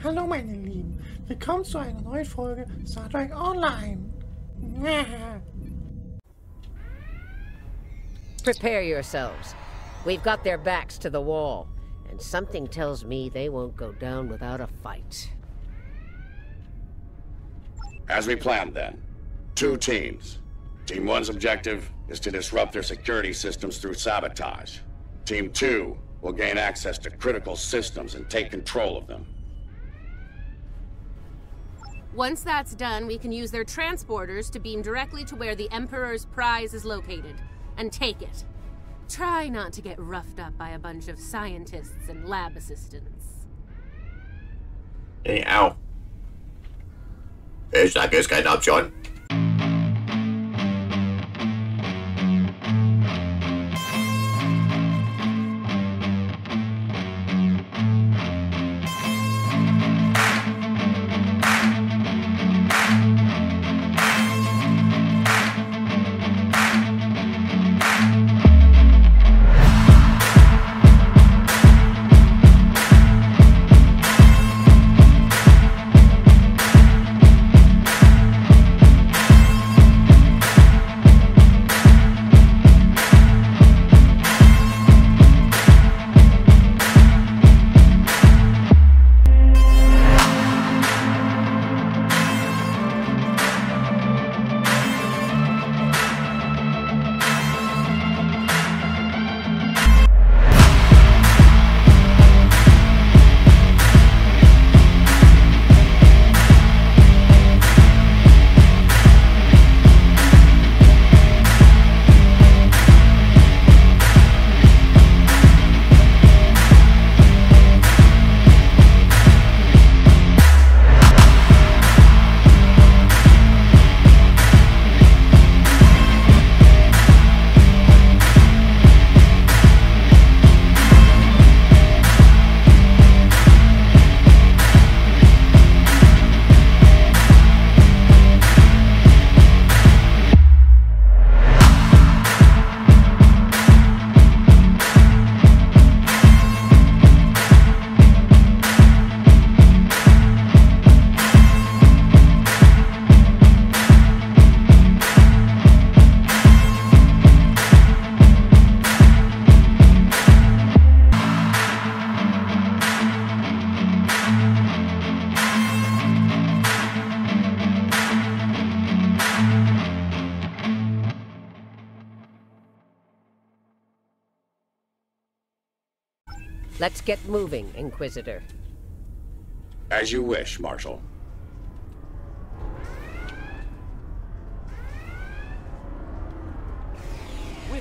Hallo meine Lieben, willkommen zu einer neuen Folge Star Trek Online. Prepare yourselves. We've got their backs to the wall, and something tells me they won't go down without a fight. As we planned then, 2 teams. Team 1's objective is to disrupt their security systems through sabotage. Team 2 will gain access to critical systems and take control of them. Once that's done, we can use their transporters to beam directly to where the Emperor's prize is located, and take it. Try not to get roughed up by a bunch of scientists and lab assistants. Ja. Ich sage, es ist keine Option. Let's get moving, Inquisitor. As you wish, Marshal.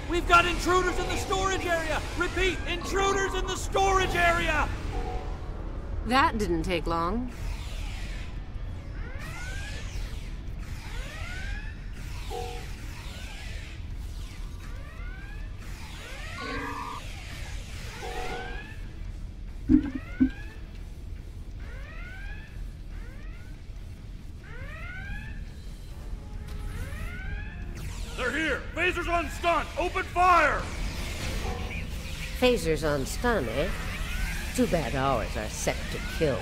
We've got intruders in the storage area! Repeat, intruders in the storage area! That didn't take long. They're here! Phasers on stun! Open fire! Phasers on stun, eh? Too bad ours are set to kill.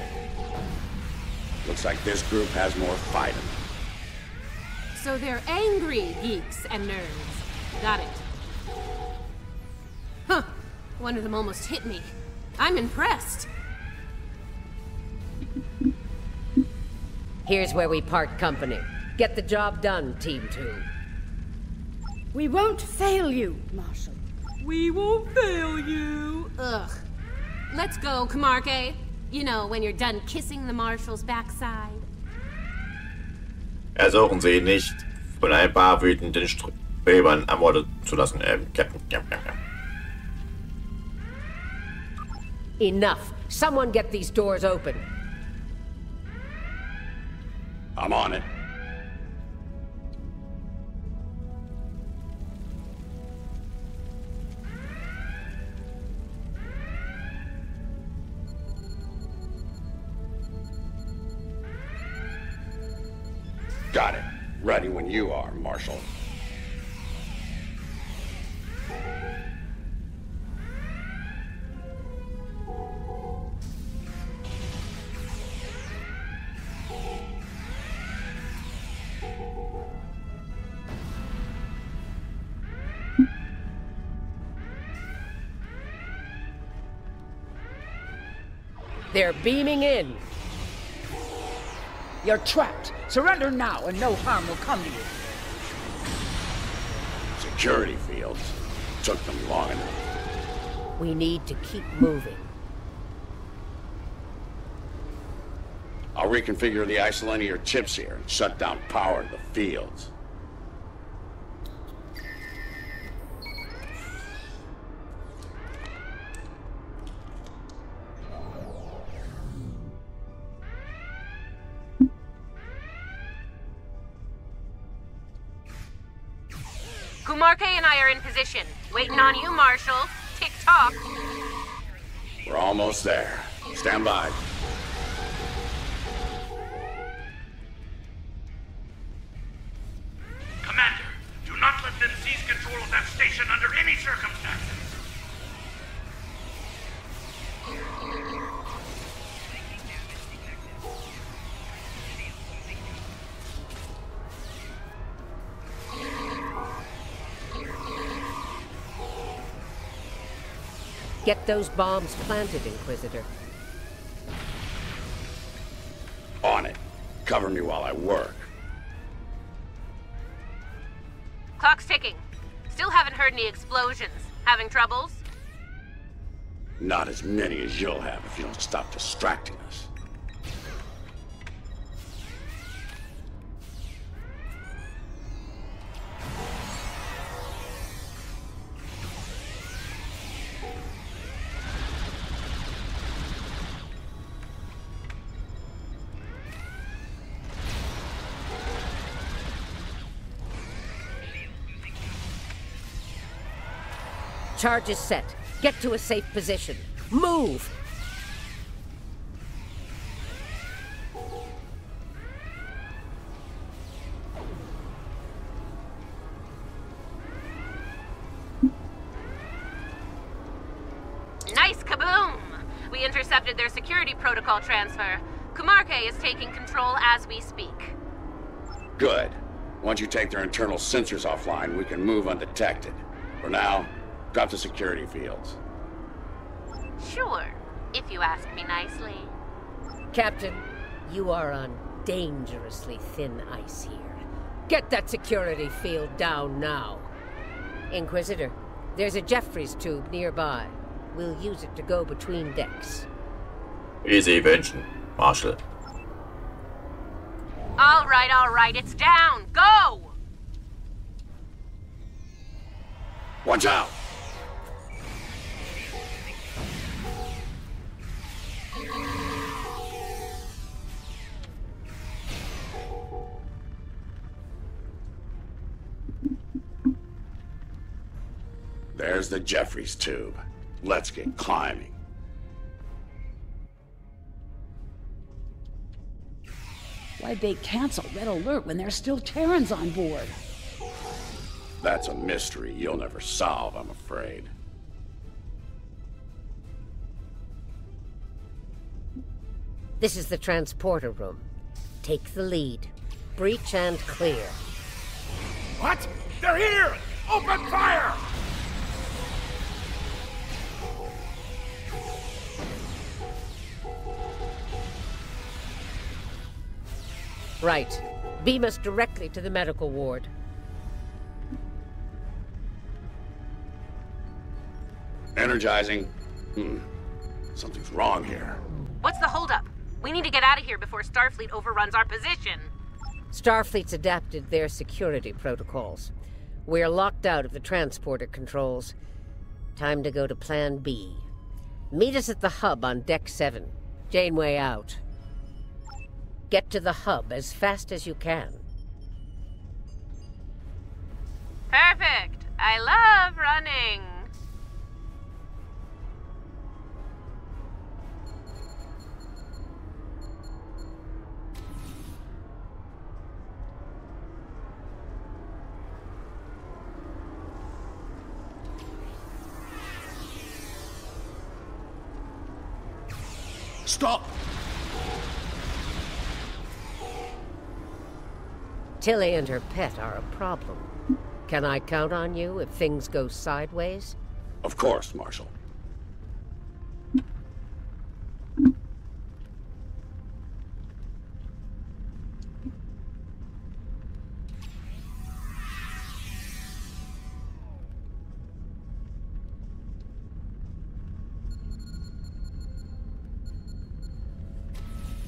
Looks like this group has more fight in them. So they're angry geeks and nerds. Got it. Huh. One of them almost hit me. I'm impressed. Here's where we part company. Get the job done, Team 2. We won't fail you, Marshal. We won't fail you! Ugh. Let's go, Camarque. You know, when you're done kissing the Marshal's backside. Ersuchen Sie nicht, von ein paar wütenden Strebern ermordet zu lassen, Captain. Enough. Someone get these doors open. I'm on it. Got it. Ready when you are, Marshal. They're beaming in. You're trapped. Surrender now and no harm will come to you. Security fields. Took them long enough. We need to keep moving. I'll reconfigure the isolinear chips here and shut down power to the fields. Kumarke and I are in position. Waiting on you, Marshal. Tick-tock. We're almost there. Stand by. Commander, do not let them seize control of that station under any circumstances. Get those bombs planted, Inquisitor. On it. Cover me while I work. Clock's ticking. Still haven't heard any explosions. Having troubles? Not as many as you'll have if you don't stop distracting us. Charge is set. Get to a safe position. Move! Nice kaboom! We intercepted their security protocol transfer. Kumarke is taking control as we speak. Good. Once you take their internal sensors offline, we can move undetected. For now, drop the security fields. Sure, if you ask me nicely. Captain, you are on dangerously thin ice here. Get that security field down now. Inquisitor, there's a Jeffries tube nearby. We'll use it to go between decks. Easy invention, Marshal. All right, it's down. Go! Watch out! There's the Jeffries tube. Let's get climbing. Why'd they cancel Red Alert when there's still Terrans on board? That's a mystery you'll never solve, I'm afraid. This is the transporter room. Take the lead. Breach and clear. What? They're here! Open fire! Right. Beam us directly to the medical ward. Energizing. Something's wrong here. What's the holdup? We need to get out of here before Starfleet overruns our position. Starfleet's adapted their security protocols. We're locked out of the transporter controls. Time to go to Plan B. Meet us at the hub on Deck 7. Janeway out. Get to the hub as fast as you can. Perfect. I love running. Stop! Tilly and her pet are a problem. Can I count on you if things go sideways? Of course, Marshal.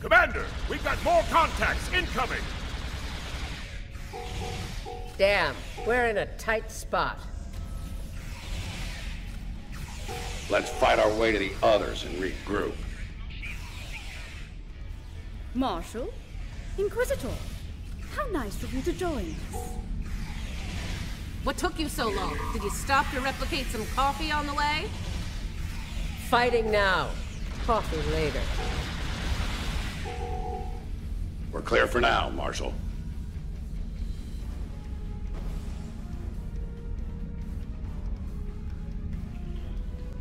Commander, we've got more contacts incoming! Damn, we're in a tight spot. Let's fight our way to the others and regroup. Marshal? Inquisitor? How nice of you to join us. What took you so long? Did you stop to replicate some coffee on the way? Fighting now. Coffee later. We're clear for now, Marshal.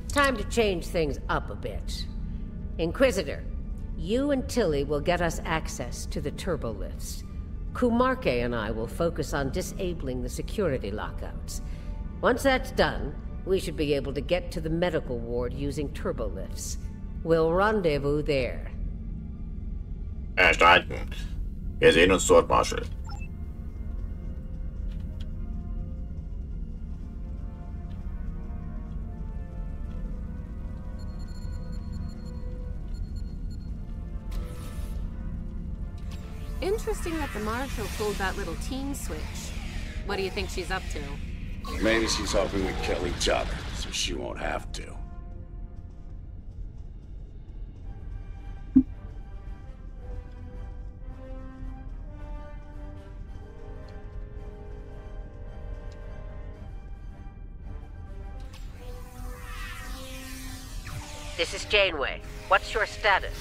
Time to change things up a bit. Inquisitor, you and Tilly will get us access to the turbolifts. Kumarke and I will focus on disabling the security lockouts. Once that's done, we should be able to get to the medical ward using turbolifts. We'll rendezvous there. Verstanden. Wir sehen uns dort, Marshal. Interesting that the Marshal pulled that little team switch. What do you think she's up to? Maybe she's hoping we kill each other, so she won't have to. This is Janeway. What's your status?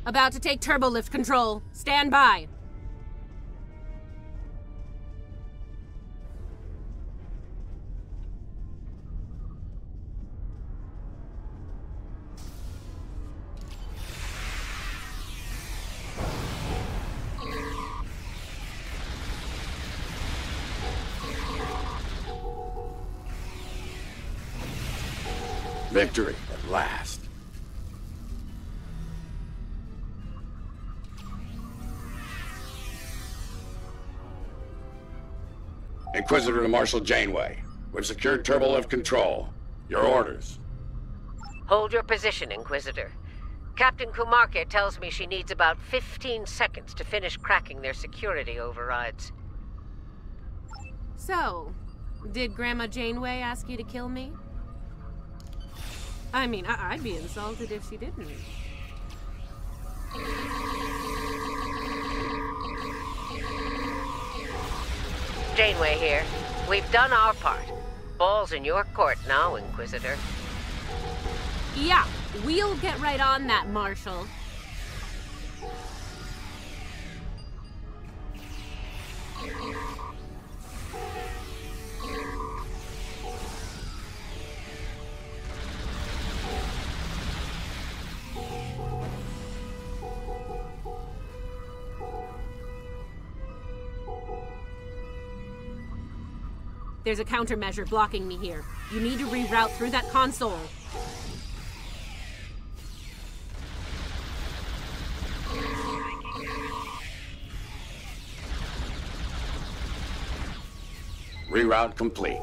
About to take turbolift control. Stand by. Victory, at last. Inquisitor to Marshal Janeway. We've secured turbolift control. Your orders. Hold your position, Inquisitor. Captain Kumarke tells me she needs about 15 seconds to finish cracking their security overrides. So, did Grandma Janeway ask you to kill me? I mean, I'd be insulted if she didn't. Janeway here. We've done our part. Ball's in your court now, Inquisitor. Yeah, we'll get right on that, Marshal. There's a countermeasure blocking me here. You need to reroute through that console. Reroute complete.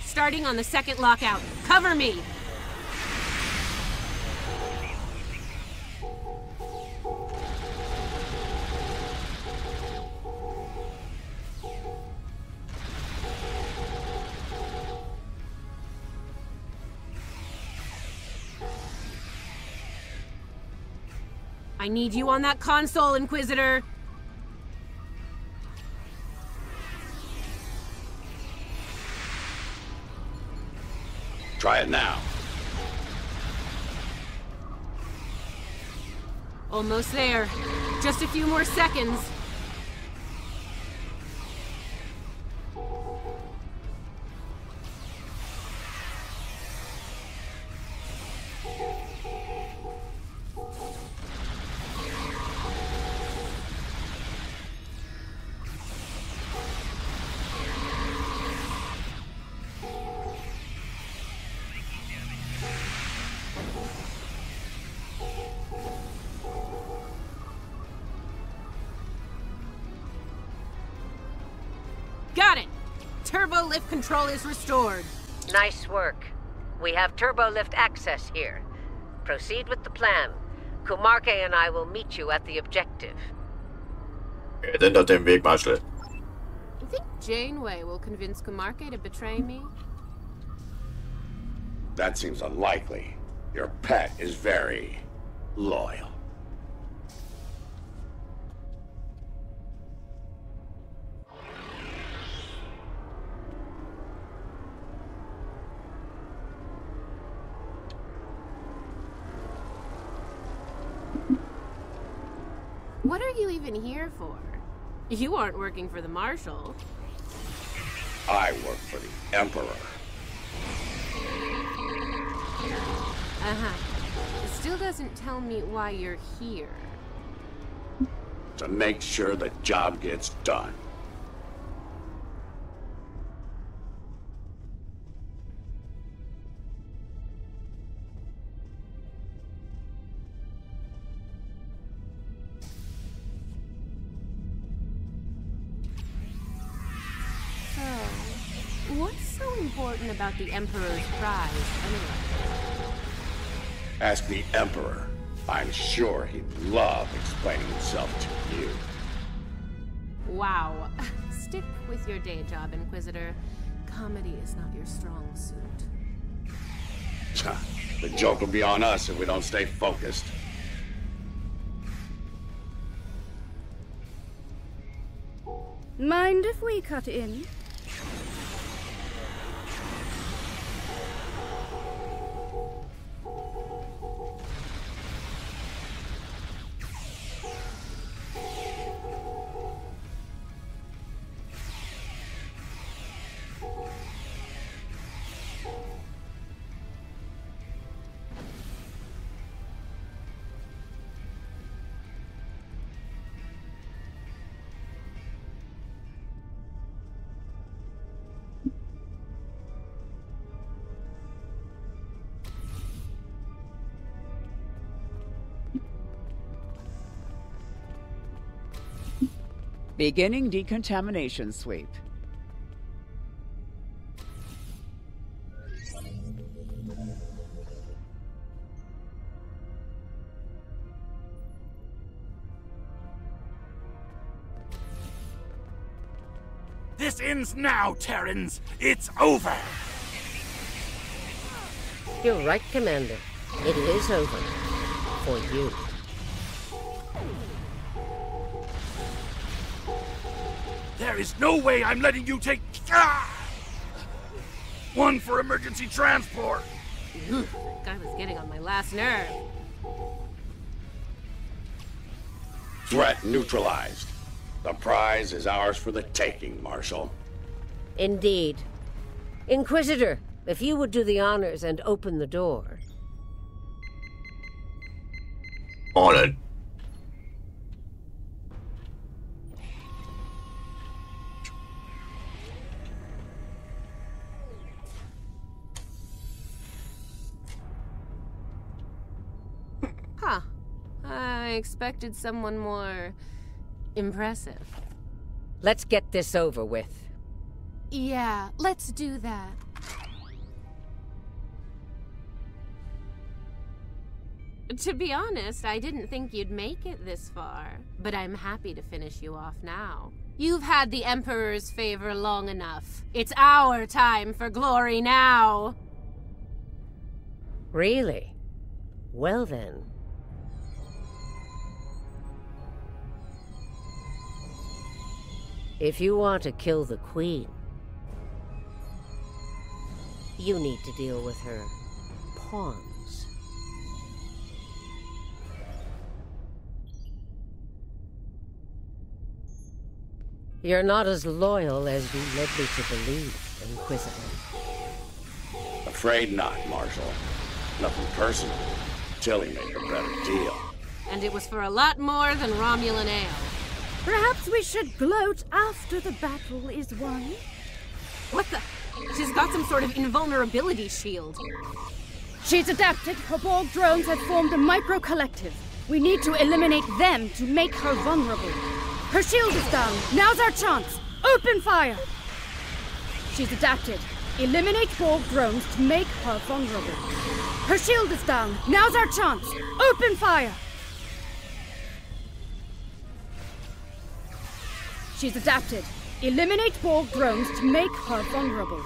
Starting on the second lockout. Cover me! I need you on that console, Inquisitor! Try it now. Almost there. Just a few more seconds. Got it! Turbo lift control is restored. Nice work. We have turbolift access here. Proceed with the plan. Kumarke and I will meet you at the objective. Okay, dann doch den Weg, Marshall. You think Janeway will convince Kumarke to betray me? That seems unlikely. Your pet is very loyal. What are you even here for? You aren't working for the Marshal. I work for the Emperor. It still doesn't tell me why you're here. To make sure the job gets done. What's so important about the Emperor's prize, anyway? Ask the Emperor. I'm sure he'd love explaining himself to you. Wow. Stick with your day job, Inquisitor. Comedy is not your strong suit. The joke will be on us if we don't stay focused. Mind if we cut in? Beginning decontamination sweep. This ends now, Terrans. It's over. You're right, Commander. It is over. For you. There is no way I'm letting you take... One for emergency transport. That guy was getting on my last nerve. Threat neutralized. The prize is ours for the taking, Marshal. Indeed. Inquisitor, if you would do the honors and open the door. Honored. Huh. I expected someone more impressive. Let's get this over with. Yeah, let's do that. To be honest, I didn't think you'd make it this far, but I'm happy to finish you off now. You've had the Emperor's favor long enough. It's our time for glory now. Really? Well then. If you want to kill the Queen, you need to deal with her pawns. You're not as loyal as you led me to believe, Inquisitor. Afraid not, Marshal. Nothing personal. Tilly made a better deal. And it was for a lot more than Romulan ale. Perhaps we should gloat after the battle is won? What the? She's got some sort of invulnerability shield. She's adapted. Her Borg drones have formed a micro-collective. We need to eliminate them to make her vulnerable. Her shield is down. Now's our chance. Open fire! She's adapted. Eliminate Borg drones to make her vulnerable. Her shield is down. Now's our chance. Open fire! She's adapted. Eliminate Borg drones to make her vulnerable.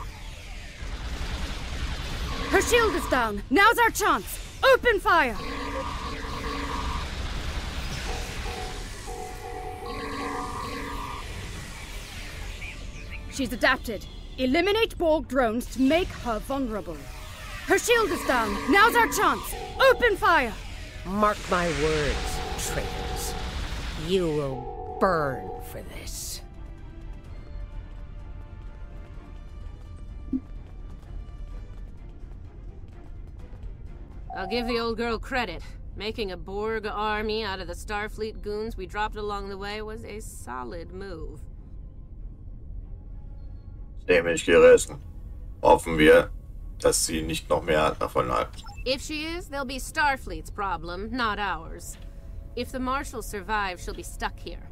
Her shield is down. Now's our chance. Open fire! She's adapted. Eliminate Borg drones to make her vulnerable. Her shield is down. Now's our chance. Open fire! Mark my words, traitors. You will burn for this. I'll give the old girl credit. Making a Borg army out of the Starfleet goons we dropped along the way was a solid move. Dämlich gerissen. Hoffen wir, dass sie nicht noch mehr davon hat. If she is, they'll be Starfleet's problem, not ours. If the Marshal survives, she'll be stuck here.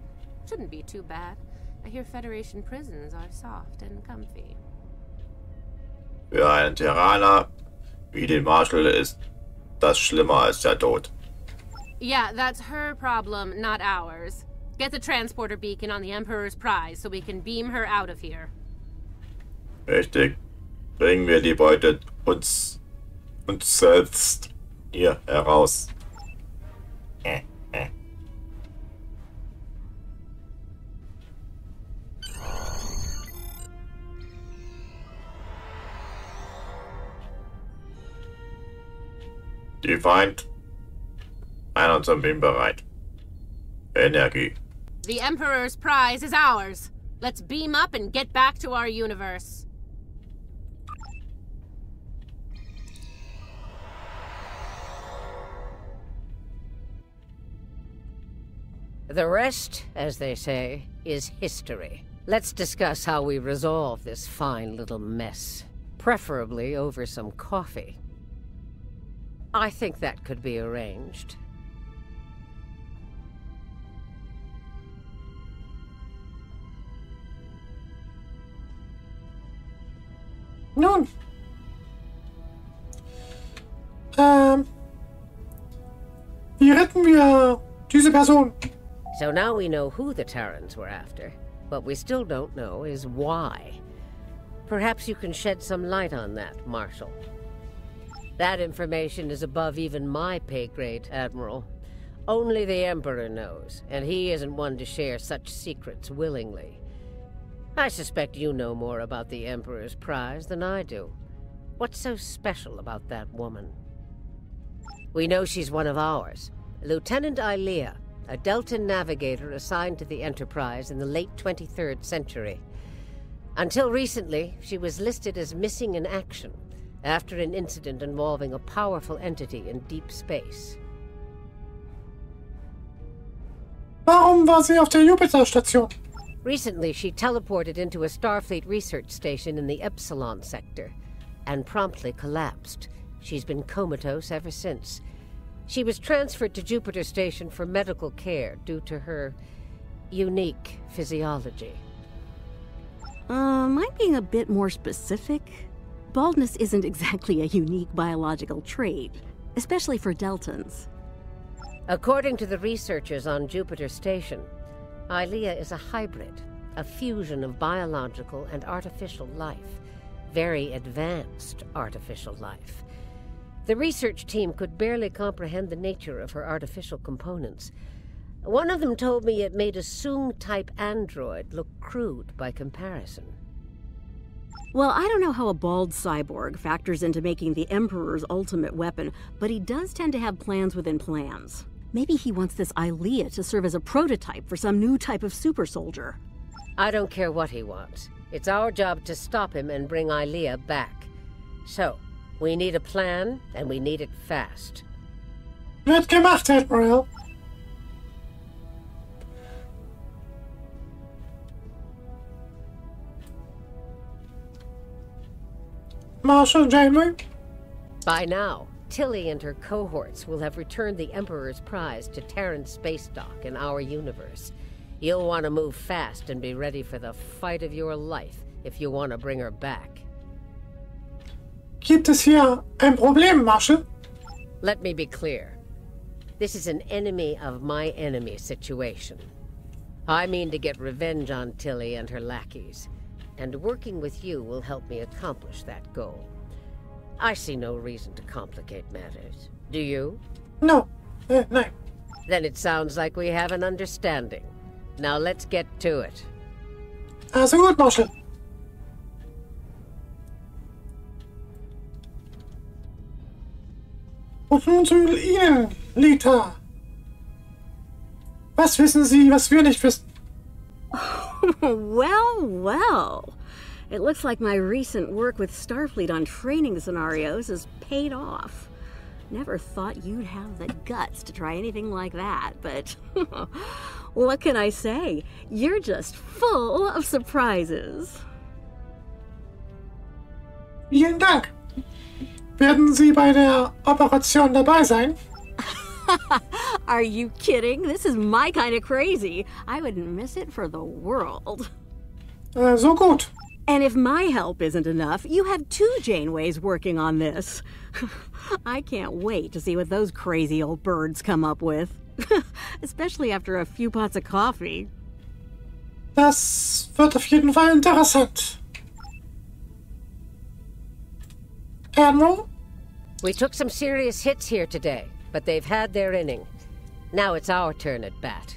Shouldn't be too bad. I hear Federation prisons are soft and comfy. Für einen Terraner wie den Marshal ist das schlimmer als der Tod. Yeah, that's her problem, not ours. Get the transporter beacon on the Emperor's prize so we can beam her out of here. Richtig. Bringen wir die Beute uns selbst hier heraus. Die Feind. Einer zum Beam bereit. Energie. The Emperor's prize is ours. Let's beam up and get back to our universe. The rest, as they say, is history. Let's discuss how we resolve this fine little mess. Preferably over some coffee. I think that could be arranged. Nun. Wie retten wir diese Person? So now we know who the Terrans were after. What we still don't know is why. Perhaps you can shed some light on that, Marshal. That information is above even my pay grade, Admiral. Only the Emperor knows, and he isn't one to share such secrets willingly. I suspect you know more about the Emperor's prize than I do. What's so special about that woman? We know she's one of ours. Lieutenant Ilea, a Deltan navigator assigned to the Enterprise in the late 23rd century. Until recently, she was listed as missing in action after an incident involving a powerful entity in deep space. Warum war sie auf der Jupiter-Station? Recently, she teleported into a Starfleet research station in the Epsilon sector and promptly collapsed. She's been comatose ever since. She was transferred to Jupiter Station for medical care due to her unique physiology. Am I being a bit more specific? Baldness isn't exactly a unique biological trait, especially for Deltans. According to the researchers on Jupiter Station, Ilea is a hybrid, a fusion of biological and artificial life. Very advanced artificial life. The research team could barely comprehend the nature of her artificial components. One of them told me it made a Soong-type android look crude by comparison. Well, I don't know how a bald cyborg factors into making the Emperor's ultimate weapon, but he does tend to have plans within plans. Maybe he wants this Ilea to serve as a prototype for some new type of super soldier. I don't care what he wants. It's our job to stop him and bring Ilea back. So, we need a plan, and we need it fast. Wird gemacht, Admiral. Marshal Janeway? By now, Tilly and her cohorts will have returned the Emperor's prize to Terran space dock in our universe. You'll want to move fast and be ready for the fight of your life if you want to bring her back. Gibt es hier ein Problem, Marshal? Let me be clear. This is an enemy of my enemy situation. I mean to get revenge on Tilly and her lackeys, and working with you will help me accomplish that goal. I see no reason to complicate matters. Do you? No. No. Then it sounds like we have an understanding. Now let's get to it. Also gut, Marshal. Und nun zu Ihnen, Lita. Was wissen Sie, was wir nicht wissen? Well, well. It looks like my recent work with Starfleet on training scenarios has paid off. Never thought you'd have the guts to try anything like that, but what can I say? You're just full of surprises. Vielen Dank. Werden Sie bei der Operation dabei sein? Are you kidding? This is my kind of crazy. I wouldn't miss it for the world. So gut. And if my help isn't enough, you have 2 Janeways working on this. I can't wait to see what those crazy old birds come up with. Especially after a few pots of coffee. Das wird auf jeden Fall interessant. Admiral? We took some serious hits here today, but they've had their inning. Now it's our turn at bat.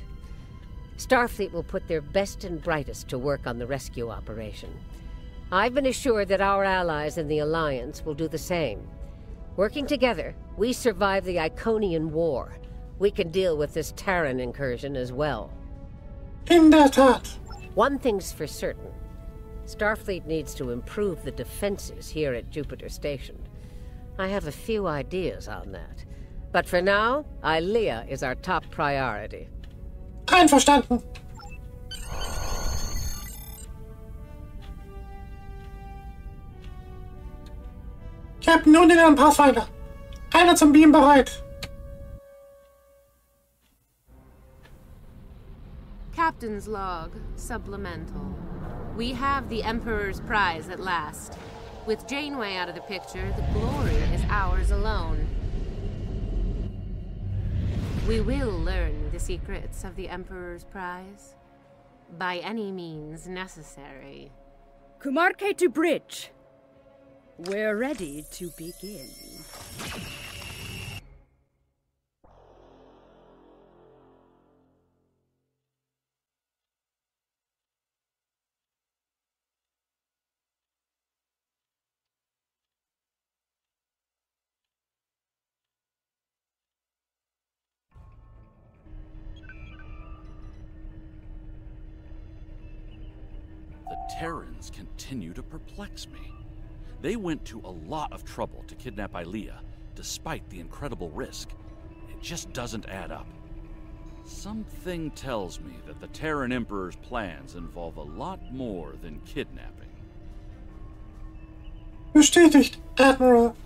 Starfleet will put their best and brightest to work on the rescue operation. I've been assured that our allies in the Alliance will do the same. Working together, we survive the Iconian War. We can deal with this Terran incursion as well. In der Tat. One thing's for certain. Starfleet needs to improve the defenses here at Jupiter Station. I have a few ideas on that. But for now, Ilea is our top priority. Einverstanden. Captain und den Pathfinder. Einer zum Beam bereit. Captain's log, supplemental. We have the Emperor's prize at last. With Janeway out of the picture, the glory is ours alone. We will learn the secrets of the Emperor's prize. By any means necessary. Kumarke to bridge. We're ready to begin. The Terrans continue to perplex me. They went to a lot of trouble to kidnap Ilea, despite the incredible risk. It just doesn't add up. Something tells me that the Terran Emperor's plans involve a lot more than kidnapping. Bestätigt, Admiral.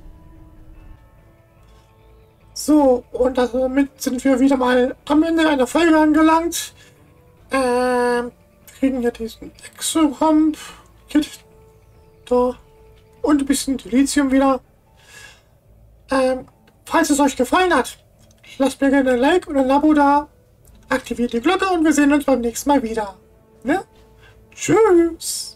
So, und damit sind wir wieder mal am Ende einer Folge angelangt. Kriegen hier diesen Exo-Ramp. Da. Und ein bisschen Lithium wieder. Falls es euch gefallen hat, lasst mir gerne ein Like und ein Abo da. Aktiviert die Glocke und wir sehen uns beim nächsten Mal wieder. Ne? Tschüss!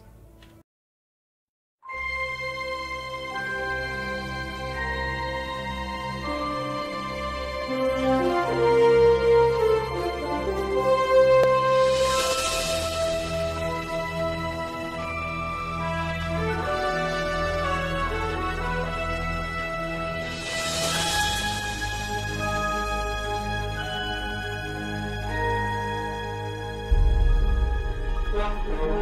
Yeah.